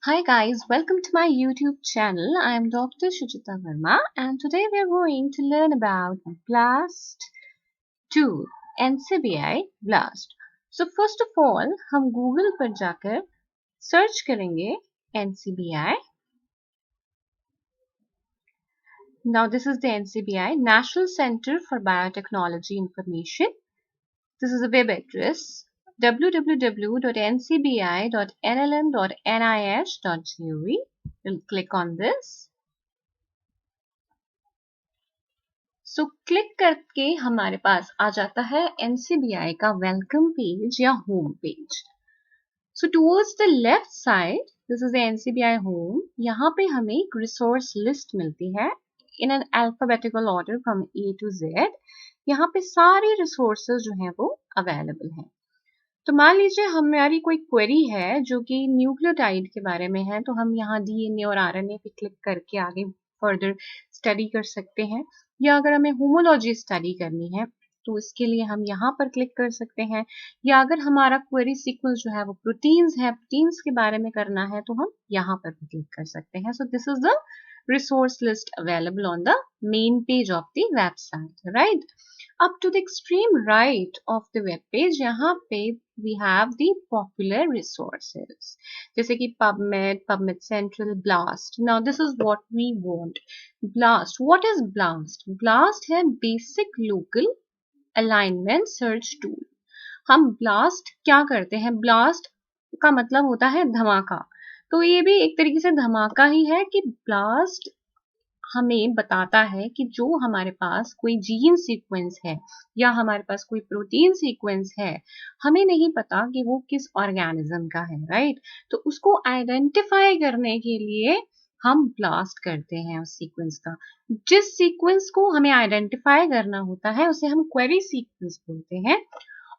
Hi guys, welcome to my YouTube channel. I am Dr. Shuchita Verma and today we are going to learn about BLAST tool, NCBI BLAST. So first of all, हम Google पर जाकर search करेंगे NCBI. Now this is the NCBI, National Center for Biotechnology Information. This is a web address www.ncbi.nlm.nih.gov. We'll click on this. So click करके हमारे पास आ जाता है NCBI का welcome page या home page. So towards the left side this is the NCBI home. यहाँ पे हमें एक रिसोर्स लिस्ट मिलती है in an alphabetical order from A to Z. यहाँ पे सारे रिसोर्सेज जो हैं वो अवेलेबल हैं. तो मान लीजिए हमारी कोई क्वेरी है जो कि न्यूक्लियोटाइड के बारे में है, तो हम यहाँ DNA और RNA पे क्लिक करके आगे फर्दर स्टडी कर सकते हैं. या अगर हमें होमोलॉजी स्टडी करनी है तो इसके लिए हम यहाँ पर क्लिक कर सकते हैं. या अगर हमारा क्वेरी सीक्वेंस जो है वो प्रोटीन्स है, प्रोटीन्स के बारे में करना है तो हम यहाँ पर भी क्लिक कर सकते हैं. सो this is the resource list available on the main page of the website, right? Up to the extreme right of the web page, यहाँ पे we have the popular resources जैसे कि PubMed, PubMed Central, BLAST. Now this is what we want. BLAST. What is BLAST? BLAST है Basic Local Alignment Search Tool. हम BLAST क्या करते हैं? BLAST का मतलब होता है धमाका. तो ये भी एक तरीके से धमाका ही है कि ब्लास्ट हमें बताता है कि जो हमारे पास कोई जीन सीक्वेंस है या हमारे पास कोई प्रोटीन सीक्वेंस है, हमें नहीं पता कि वो किस ऑर्गेनिज्म का है, राइट? तो उसको आइडेंटिफाई करने के लिए हम ब्लास्ट करते हैं उस सीक्वेंस का. जिस सीक्वेंस को हमें आइडेंटिफाई करना होता है उसे हम क्वेरी सीक्वेंस बोलते हैं.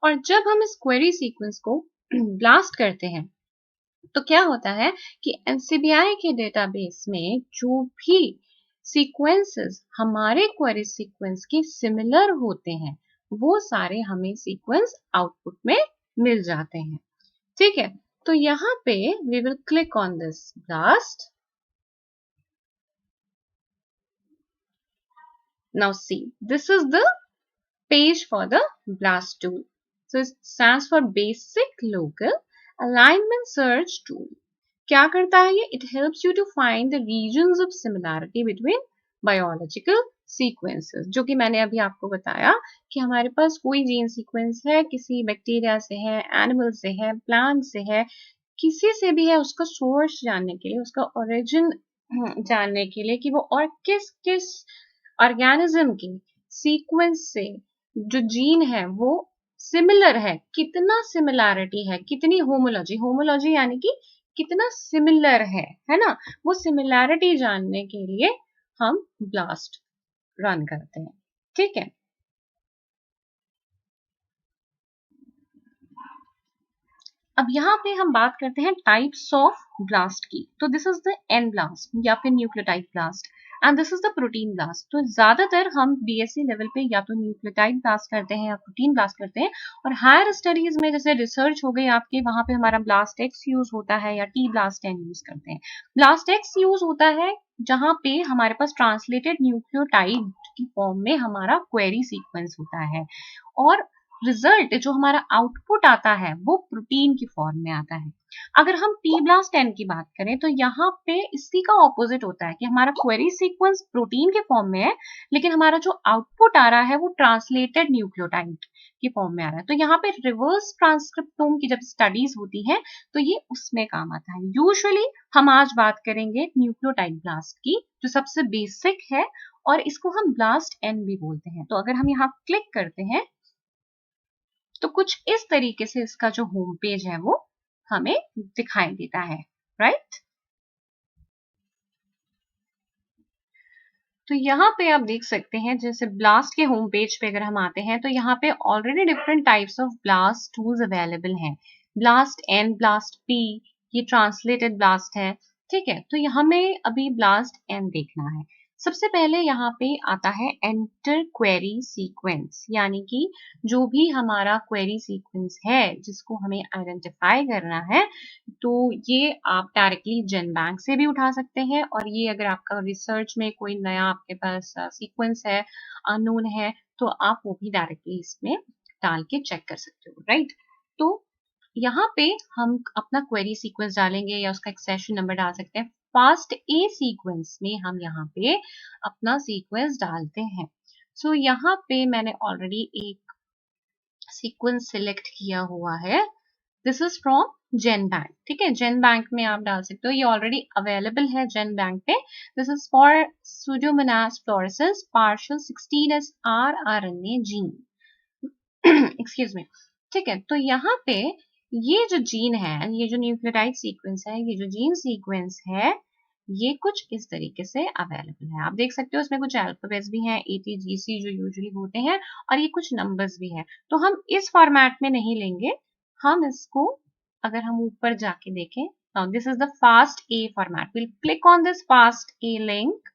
और जब हम इस क्वेरी सीक्वेंस को ब्लास्ट करते हैं तो क्या होता है कि NCBI के डेटाबेस में जो भी सीक्वेंसेस हमारे क्वेरी सीक्वेंस के सिमिलर होते हैं वो सारे हमें सीक्वेंस आउटपुट में मिल जाते हैं. ठीक है, तो यहाँ पे we will click on this blast. Now see, this is the page for the blast tool. So it stands for basic local Alignment Search Tool. क्या करता है ये? It helps you to find the regions of similarity between biological sequences. जो कि मैंने अभी आपको बताया कि हमारे पास कोई जीन सीक्वेंस है, किसी बैक्टीरिया से है, एनिमल से है, प्लांट से है, किसी से भी है, उसका सोर्स जानने के लिए, उसका ओरिजिन जानने के लिए कि वो और किस किस ऑर्गेनिज्म के सीक्वेंस से जो जीन है वो सिमिलर है, कितना सिमिलैरिटी है, कितनी होमोलॉजी, होमोलॉजी यानी कि कितना सिमिलर है ना? वो सिमिलैरिटी जानने के लिए हम ब्लास्ट रन करते हैं. ठीक है, अब यहाँ पे हम बात करते हैं टाइप्स ऑफ ब्लास्ट की. तो this is the N blast या फिर nucleotide blast and this is the protein blast. तो ज्यादातर हम BSc लेवल पे या तो न्यूक्लियोटाइड ब्लास्ट करते हैं या प्रोटीन ब्लास्ट करते हैं. और हायर स्टडीज में जैसे रिसर्च हो गई आपके, वहां पे हमारा ब्लास्ट एक्स यूज होता है या टी ब्लास्ट एन यूज करते हैं. ब्लास्ट एक्स यूज होता है जहां पे हमारे पास ट्रांसलेटेड न्यूक्लियोटाइड की फॉर्म में हमारा क्वेरी सीक्वेंस होता है और रिजल्ट जो हमारा आउटपुट आता है वो प्रोटीन की फॉर्म में आता है. अगर हम टी ब्लास्ट एन की बात करें तो यहाँ पे इसी का ऑपोजिट होता है कि हमारा क्वेरी सीक्वेंस प्रोटीन के फॉर्म में है लेकिन हमारा जो आउटपुट आ रहा है वो ट्रांसलेटेड न्यूक्लियोटाइड की फॉर्म में आ रहा है. तो यहाँ पे रिवर्स ट्रांसक्रिप्टोम की जब स्टडीज होती है तो ये उसमें काम आता है. यूजुअली हम आज बात करेंगे न्यूक्लियोटाइड ब्लास्ट की जो सबसे बेसिक है और इसको हम ब्लास्ट एन भी बोलते हैं. तो अगर हम यहाँ क्लिक करते हैं तो कुछ इस तरीके से इसका जो होम पेज है वो हमें दिखाई देता है, राइट? तो यहाँ पे आप देख सकते हैं जैसे ब्लास्ट के होम पेज पे अगर हम आते हैं तो यहाँ पे already different types of blast tools available हैं. ब्लास्ट एन, ब्लास्ट पी, ये ट्रांसलेटेड ब्लास्ट है. ठीक है, तो यहाँ में अभी ब्लास्ट एन देखना है. सबसे पहले यहाँ पे आता है एंटर क्वेरी सीक्वेंस, यानी कि जो भी हमारा क्वेरी सीक्वेंस है जिसको हमें आइडेंटिफाई करना है, तो ये आप डायरेक्टली जेनबैंक से भी उठा सकते हैं, और ये अगर आपका रिसर्च में कोई नया आपके पास सीक्वेंस है, अननोन है, तो आप वो भी डायरेक्टली इसमें डाल के चेक कर सकते हो, राइट। तो यहाँ पे हम अपना क्वेरी सीक्वेंस डालेंगे या उसका एक सेशन नंबर डाल सकते हैं। फास्ट ए सीक्वेंस में हम यहाँ पे अपना सीक्वेंस डालते हैं। सो यहाँ पे मैंने ऑलरेडी एक सीक्वेंस सिलेक्ट किया हुआ है। दिस इज फ्रॉम जेनबैंक, ठीक है। जेनबैंक में आप डाल सकते हो, ये ऑलरेडी अवेलेबल है जेनबैंक पे। This is for Pseudomonas fluorescens partial 16S rRNA gene, excuse me, ठीक है। तो यहाँ पे ये जो जीन है, ये जो न्यूक्लियोटाइड सीक्वेंस है, ये जो जीन सीक्वेंस है, ये कुछ इस तरीके से अवेलेबल है। आप देख सकते हो इसमें कुछ अल्फाबेट्स भी हैं, ATGC जो यूजुअली होते हैं, और ये कुछ नंबर्स भी हैं। तो हम इस फॉर्मेट में नहीं लेंगे, हम इसको अगर हम ऊपर जाके देखें, now this is the FASTA format. We'll click on this FASTA link.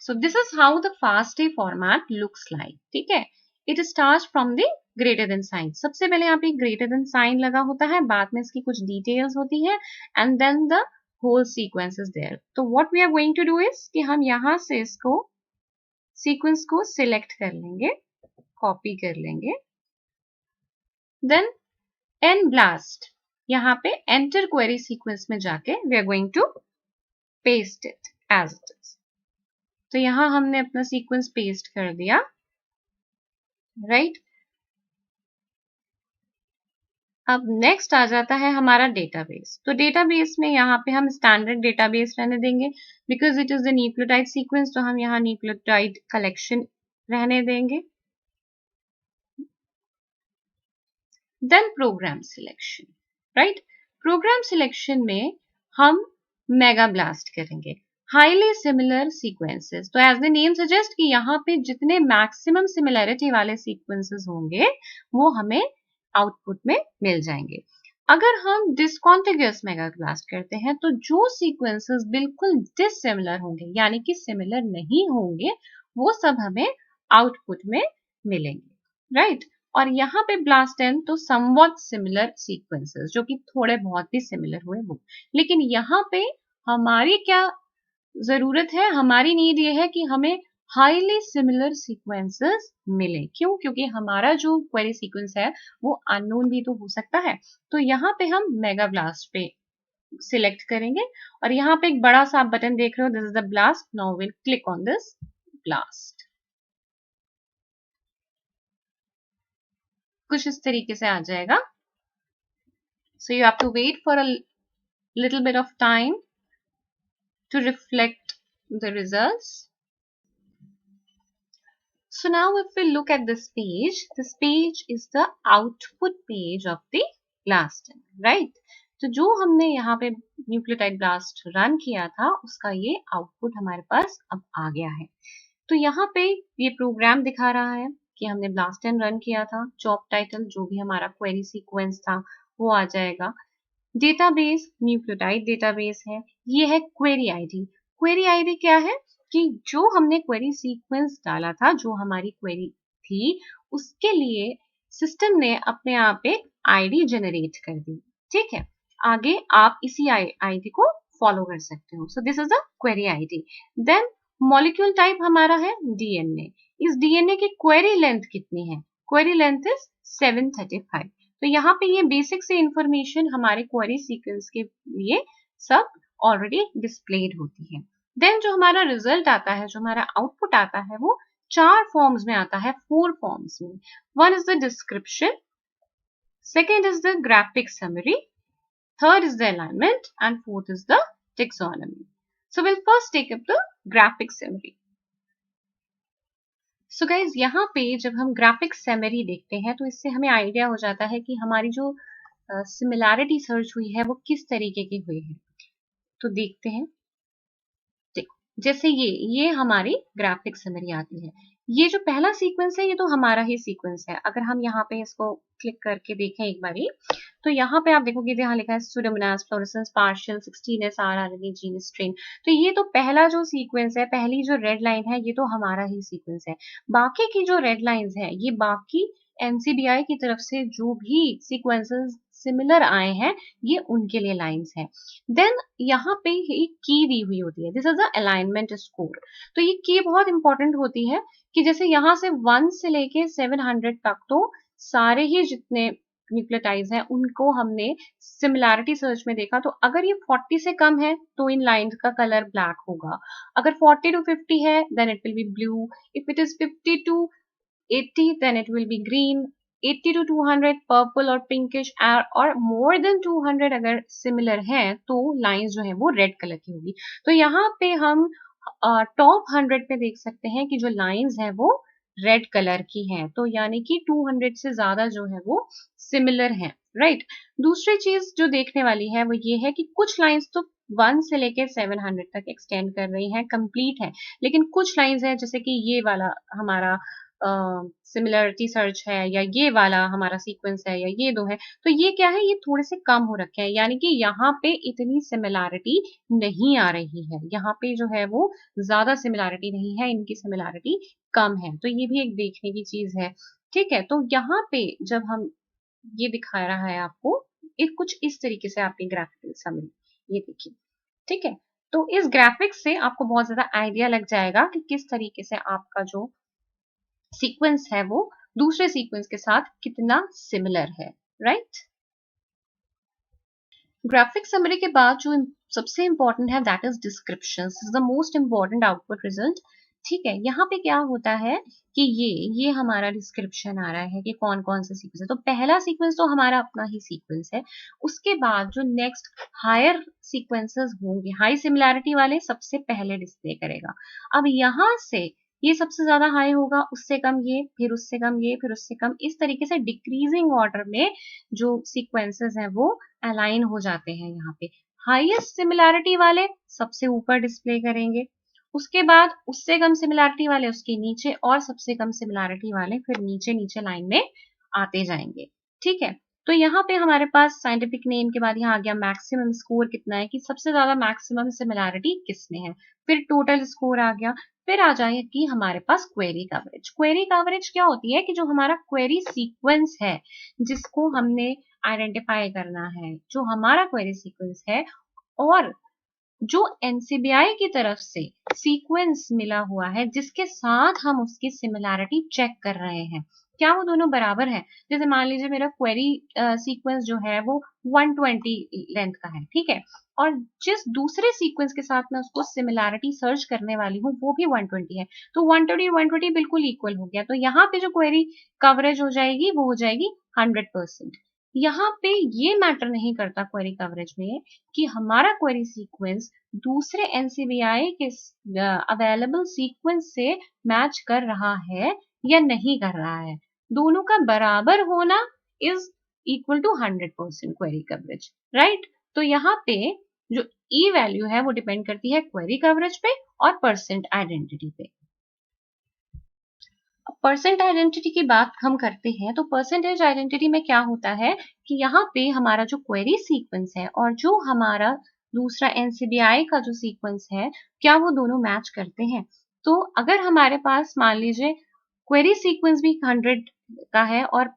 So this is how the FASTA format looks like, ठीक है। It starts from the greater than sign. सबसे पहले यहाँ पे greater than sign लगा होता है, बाद में इसकी कुछ details होती है, and then the whole sequence is there. तो what we are going to do is कि हम यहाँ से इसको sequence को select कर लेंगे, copy कर लेंगे, then nblast यहाँ पे enter query sequence में जाके we are going to paste it as it is. तो यहां हमने अपना सीक्वेंस पेस्ट कर दिया, राइट। अब नेक्स्ट आ जाता है हमारा डेटाबेस। तो डेटाबेस में यहाँ पे हम स्टैंडर्ड डेटाबेस रहने देंगे, because it is the nucleotide sequence, तो हम यहाँ न्यूक्लियोटाइड कलेक्शन रहने देंगे। Then program selection, right. Program selection में हम मेगा ब्लास्ट करेंगे, हाईली सिमिलर सीक्वेंसेस। तो एज द नेम सजेस्ट कि यहाँ पे जितने मैक्सिमम सिमिलैरिटी वाले सीक्वेंसेस होंगे वो हमें आउटपुट में मिल जाएंगे। अगर हम डिसकॉन्टिग्यूअस मेगा ब्लास्ट करते हैं तो जो सीक्वेंसेस बिल्कुल डिसिमिलर होंगे, यानी कि सिमिलर नहीं होंगे, वो सब हमें आउटपुट में मिलेंगे, राइट। और यहाँ पे ब्लास्ट एन तो समवॉट सिमिलर सीक्वेंसेस, जो कि थोड़े बहुत भी सिमिलर हुए वो। लेकिन यहाँ पे हमारी क्या जरूरत है, हमारी नीड ये है कि हमें हाईली सिमिलर सीक्वेंसेस मिले। क्यों? क्योंकि हमारा जो क्वेरी सीक्वेंस है वो अननोन भी तो हो सकता है। तो यहाँ पे हम मेगा ब्लास्ट पे सिलेक्ट करेंगे, और यहाँ पे एक बड़ा सा आप बटन देख रहे हो, this is the blast. Now will click on this blast. कुछ इस तरीके से आ जाएगा। So you have to wait for a little bit of time to reflect the results. So now if we look at this page is the output page of the blast, right? तो जो हमने यहाँ पे nucleotide blast run किया था उसका ये output हमारे पास अब आ गया है। तो यहाँ पे ये प्रोग्राम दिखा रहा है कि हमने ब्लास्ट एंड रन किया था। जॉब टाइटल जो भी हमारा क्वेरी सीक्वेंस था वो आ जाएगा। डेटाबेस न्यूक्लियोटाइड डेटाबेस है, ये है क्वेरी आईडी। क्वेरी आईडी क्या है कि जो हमने क्वेरी सीक्वेंस डाला था, जो हमारी क्वेरी थी, उसके लिए सिस्टम ने अपने आप एक आईडी जनरेट कर दी, ठीक है। आगे आप इसी आईडी को फॉलो कर सकते हो। So this is the query ID. Then molecule type हमारा है डीएनए। इस डीएनए की क्वेरी लेंथ कितनी है? Query length is 735। तो यहाँ पे ये बेसिक से इंफॉर्मेशन हमारे क्वेरी सीक्वेंस के लिए सब ऑलरेडी डिस्प्लेड होती है। देन जो हमारा रिजल्ट आता है, जो हमारा आउटपुट आता है, वो 4 फॉर्म्स में आता है, 4 फॉर्म्स में। One is the description, second is the graphic summary, third is the alignment, and fourth is the taxonomy. So will first take up the graphic summary. So guys यहाँ पे जब हम ग्राफिक समरी देखते हैं तो इससे हमें आइडिया हो जाता है कि हमारी जो सिमिलैरिटी सर्च हुई है वो किस तरीके की हुई है। तो देखते हैं, देखो जैसे ये हमारी ग्राफिक समरी आती है। ये जो पहला सीक्वेंस है ये तो हमारा ही सीक्वेंस है। अगर हम यहाँ पे इसको क्लिक करके देखें एक बारी, तो यहाँ पे आप देखोगे यहाँ लिखा है Pseudomonas fluorescence partial 16s RRNA gene strain. तो ये तो पहला जो सीक्वेंस है, पहली जो रेड लाइन है, ये तो हमारा ही सीक्वेंस है। बाकी की जो रेड लाइंस है ये बाकी NCBI की तरफ से जो भी सीक्वेंसेस सिमिलर आए हैं ये उनके लिए लाइंस है। देन यहाँ पे एक की दी हुई होती है, this is the alignment score. तो ये की बहुत इंपॉर्टेंट होती है कि जैसे यहाँ से 1 से लेके 700 तक तो सारे ही जितने न्यूक्लियोटाइड्स हैं उनको हमने सिमिलैरिटी सर्च में देखा। तो अगर ये 40 से कम है तो इन लाइंस का कलर ब्लैक होगा, अगर 40 to 50 है then it will be blue, if it is 50 to 80 then it will be green, 80 to 200 purple और पिंकिश, और मोर देन 200 अगर सिमिलर है तो लाइंस जो है वो रेड कलर की होगी। तो यहाँ पे हम टॉप 100 पे देख सकते हैं कि जो लाइंस है वो रेड कलर की हैं, तो यानी कि 200 से ज्यादा जो है वो सिमिलर हैं, राइट। दूसरी चीज जो देखने वाली है वो ये है कि कुछ लाइंस तो 1 से लेकर 700 तक एक्सटेंड कर रही हैं, कंप्लीट है, लेकिन कुछ लाइंस है जैसे कि ये वाला हमारा सिमिलरिटी सर्च है, या ये वाला हमारा सीक्वेंस है, या ये दो है, तो ये क्या है, ये थोड़े से कम हो रखे हैं, यानी कि यहाँ पे इतनी सिमिलैरिटी नहीं आ रही है, यहाँ पे जो है वो ज्यादा सिमिलैरिटी नहीं है, इनकी सिमिलैरिटी कम है। तो ये भी एक देखने की चीज है, ठीक है। तो यहाँ पे जब हम ये दिखा रहा है आपको, एक कुछ इस तरीके से आपकी ग्राफिकल समरी, ये देखिए, ठीक है। तो इस ग्राफिक्स से आपको बहुत ज्यादा आइडिया लग जाएगा कि किस तरीके से आपका जो सीक्वेंस है वो दूसरे सीक्वेंस के साथ कितना सिमिलर है, राइट। ग्राफिक समरी के बाद जो सबसे इंपॉर्टेंट है that is description, is the most important output result, ठीक है। यहाँ पे क्या होता है कि ये हमारा डिस्क्रिप्शन आ रहा है कि कौन कौन से सीक्वेंस है। तो पहला सीक्वेंस तो हमारा अपना ही सीक्वेंस है, उसके बाद जो नेक्स्ट हायर सीक्वेंसेस होंगे, हाई सिमिलैरिटी वाले सबसे पहले डिस्प्ले करेगा। अब यहाँ से ये सबसे ज्यादा हाई होगा, उससे कम ये, फिर उससे कम ये, फिर उससे कम, इस तरीके से डिक्रीजिंग ऑर्डर में जो सीक्वेंसेस हैं वो अलाइन हो जाते हैं। यहाँ पे हाईएस्ट सिमिलैरिटी वाले सबसे ऊपर डिस्प्ले करेंगे, उसके बाद उससे कम सिमिलैरिटी वाले उसके नीचे, और सबसे कम सिमिलैरिटी वाले फिर नीचे नीचे लाइन में आते जाएंगे, ठीक है। तो यहाँ पे हमारे पास साइंटिफिक नेम के बाद यहाँ आ गया मैक्सिमम स्कोर कितना है, कि सबसे ज्यादा मैक्सिमम सिमिलैरिटी किसमें है, फिर टोटल स्कोर आ गया, फिर आ जाएगी हमारे पास क्वेरी कवरेज। क्वेरी कवरेज क्या होती है कि जो हमारा क्वेरी सीक्वेंस है जिसको हमने आइडेंटिफाई करना है, जो हमारा क्वेरी सीक्वेंस है, और जो एनसीबीआई की तरफ से सीक्वेंस मिला हुआ है जिसके साथ हम उसकी सिमिलैरिटी चेक कर रहे हैं, क्या वो दोनों बराबर है। जैसे मान लीजिए मेरा क्वेरी सीक्वेंस जो है वो 120 लेंथ का है, ठीक है, और जिस दूसरे सीक्वेंस के साथ मैं उसको सिमिलैरिटी सर्च करने वाली हूँ वो भी 120 है, तो 120 120 बिल्कुल इक्वल हो गया। तो यहाँ पे जो क्वेरी कवरेज हो जाएगी वो हो जाएगी 100%। यहाँ पे ये मैटर नहीं करता क्वेरी कवरेज में कि हमारा क्वेरी सीक्वेंस दूसरे एनसीबीआई के अवेलेबल सीक्वेंस से मैच कर रहा है या नहीं कर रहा है, दोनों का बराबर होना is equal to 100% query coverage, right. तो यहाँ पे जो ई वैल्यू है वो डिपेंड करती है क्वेरी कवरेज पे और परसेंट आइडेंटिटी पे। परसेंट आइडेंटिटी की बात हम करते हैं, तो परसेंटेज आइडेंटिटी में क्या होता है कि यहाँ पे हमारा जो क्वेरी सीक्वेंस है और जो हमारा दूसरा एनसीबीआई का जो सीक्वेंस है, क्या वो दोनों मैच करते हैं। तो अगर हमारे पास मान लीजिए क्वेरी सीक्वेंस भी 100 का है और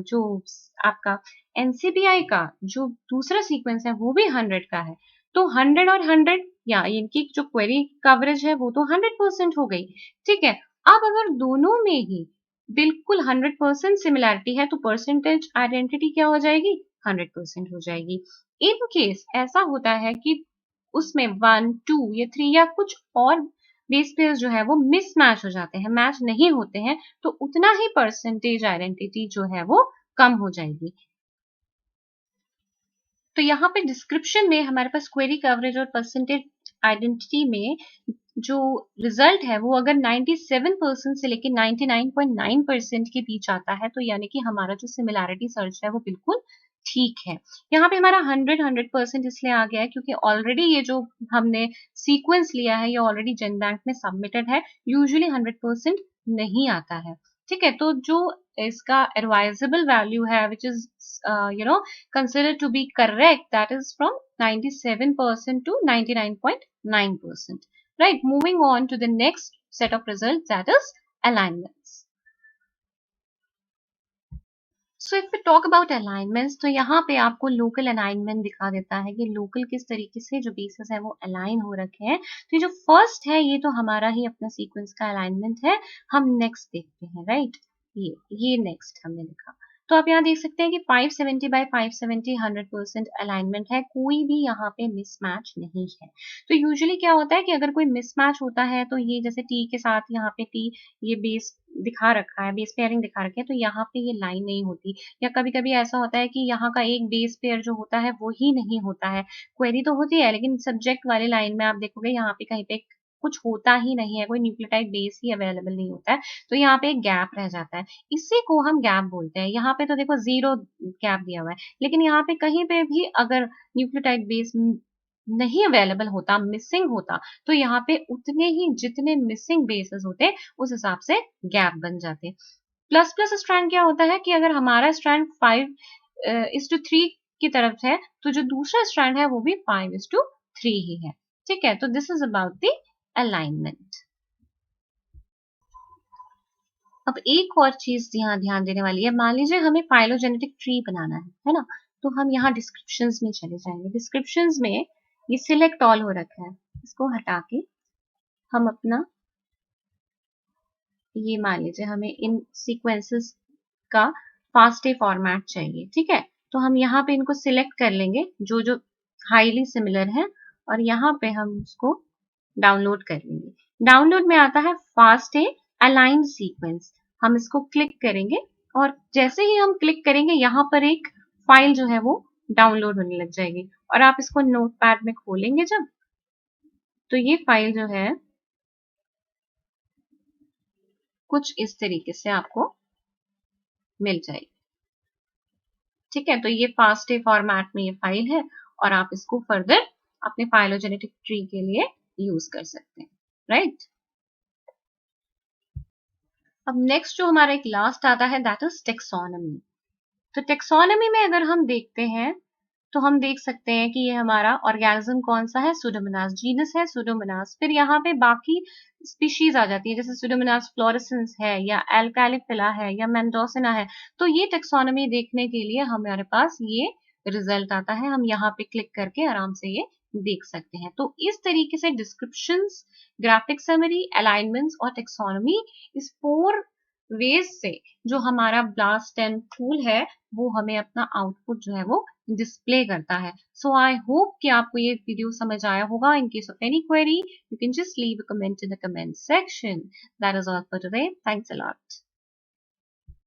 जो आपका एनसीबीआई का जो दूसरा सीक्वेंस है वो भी 100 का है, तो 100 और 100 या इनकी जो क्वेरी कवरेज है वो तो 100% हो गई, ठीक है। अब अगर दोनों में ही बिल्कुल 100% सिमिलैरिटी है तो परसेंटेज आइडेंटिटी क्या हो जाएगी, 100% हो जाएगी। इन केस ऐसा होता है कि उसमें 1 2 या 3 या कुछ और बेस पेयर्स जो है वो मिसमैच हो जाते हैं, मैच नहीं होते हैं, तो उतना ही परसेंटेज आइडेंटिटी जो है वो कम हो जाएगी। तो यहाँ पे डिस्क्रिप्शन में हमारे पास क्वेरी कवरेज और परसेंटेज आइडेंटिटी में जो रिजल्ट है वो अगर 97% से लेकर 99.9% के बीच आता है, तो यानी कि हमारा जो सिमिलैरिटी सर्च है वो बिल्कुल ठीक है। यहाँ पे हमारा 100% इसलिए आ गया है क्योंकि ऑलरेडी ये जो हमने सीक्वेंस लिया है ये ऑलरेडी जेनबैंक में सबमिटेड है। यूजुअली 100% नहीं आता है, ठीक है। तो जो इसका एडवाइजेबल वैल्यू है which is considered to be correct, that is from 97% to 99.9%. Right, moving on to the next set of results, that is alignments. So if we talk about alignments, तो यहाँ पे आपको लोकल अलाइनमेंट दिखा देता है कि local किस तरीके से जो बेसिस है वो अलाइन हो रखे हैं। तो ये जो फर्स्ट है ये तो हमारा ही अपना सीक्वेंस का अलाइनमेंट है। हम नेक्स्ट देखते हैं, राइट। ये नेक्स्ट हमने लिखा। तो आप यहाँ देख सकते हैं कि 570 बाय 570 100% अलाइनमेंट है, कोई भी यहाँ पे मिसमैच नहीं है। तो यूजुअली क्या होता है कि अगर कोई मिसमैच होता है तो ये जैसे टी के साथ यहाँ पे टी ये बेस दिखा रखा है, बेस पेयरिंग दिखा रखी है, तो यहाँ पे ये लाइन नहीं होती। या कभी कभी ऐसा होता है कि यहाँ का एक बेस पेयर जो होता है वो ही नहीं होता है। क्वेरी तो होती है लेकिन सब्जेक्ट वाली लाइन में आप देखोगे यहाँ पे कहीं पे कुछ होता ही नहीं है, कोई न्यूक्लियोटाइड बेस ही अवेलेबल नहीं होता है, तो यहाँ पे एक गैप रह जाता है। इसी को हम गैप बोलते हैं। यहाँ पे तो देखो 0 गैप दिया हुआ है, लेकिन यहाँ पे कहीं पे भी अगर न्यूक्लियोटाइड बेस नहीं अवेलेबल होता, मिसिंग होता, तो यहाँ पे उतने ही जितने मिसिंग बेसेस होते उस हिसाब से गैप बन जाते। प्लस प्लस स्ट्रैंड क्या होता है कि अगर हमारा स्ट्रैंड 5:3 की तरफ है तो जो दूसरा स्ट्रैंड है वो भी 5:3 ही है, ठीक है। तो this is about the alignment. अब एक और चीज यहाँ ध्यान देने वाली है, मान लीजिए हमें फाइलोजेनेटिक ट्री बनाना है ना। तो हम यहाँ डिस्क्रिप्शंस में चले जाएंगे। डिस्क्रिप्शंस में ये सिलेक्ट ऑल हो रखा है, इसको हटा के हम अपना ये मान लीजिए हमें इन सीक्वेंसेस का फास्टे फॉर्मेट चाहिए, ठीक है। तो हम यहाँ पे इनको सिलेक्ट कर लेंगे जो जो हाईली सिमिलर है और यहाँ पे हम उसको डाउनलोड कर लेंगे। डाउनलोड में आता है फास्टे अलाइंड सीक्वेंस, हम इसको क्लिक करेंगे और जैसे ही हम क्लिक करेंगे यहाँ पर एक फाइल जो है वो डाउनलोड होने लग जाएगी। और आप इसको नोटपैड में खोलेंगे जब, तो ये फाइल जो है कुछ इस तरीके से आपको मिल जाएगी, ठीक है। तो ये फास्टे फॉर्मेट में ये फाइल है और आप इसको फर्दर अपने फाइलोजेनेटिक ट्री के लिए यूज कर सकते हैं, राइट। अब नेक्स्ट जो हमारा एक लास्ट आता है दैट इज टेक्सोनॉमी। तो टेक्सोनॉमी में अगर हम देखते हैं तो हम देख सकते हैं कि ये हमारा ऑर्गेनिज्म कौन सा है, सुडोमोनास, जीनस है सुडोमोनास। फिर यहाँ पे बाकी स्पीशीज आ जाती है जैसे सुडोमोनास फ्लोरेसेंस है या एल्कालिफिला है या मेंडोसिना है। तो ये टेक्सोनॉमी देखने के लिए हमारे पास ये रिजल्ट आता है, हम यहाँ पे क्लिक करके आराम से ये देख सकते हैं। तो इस तरीके से डिस्क्रिप्शंस, ग्राफिक समरी, अलाइनमेंट्स और टेक्सोनॉमी, इस 4 वेज से जो हमारा ब्लास्ट एंड टूल है वो हमें अपना आउटपुट जो है वो डिस्प्ले करता है। सो आई होप कि आपको ये वीडियो समझ आया होगा। In case of any query you can just leave a comment in the comment section. That is all for today. Thanks a lot.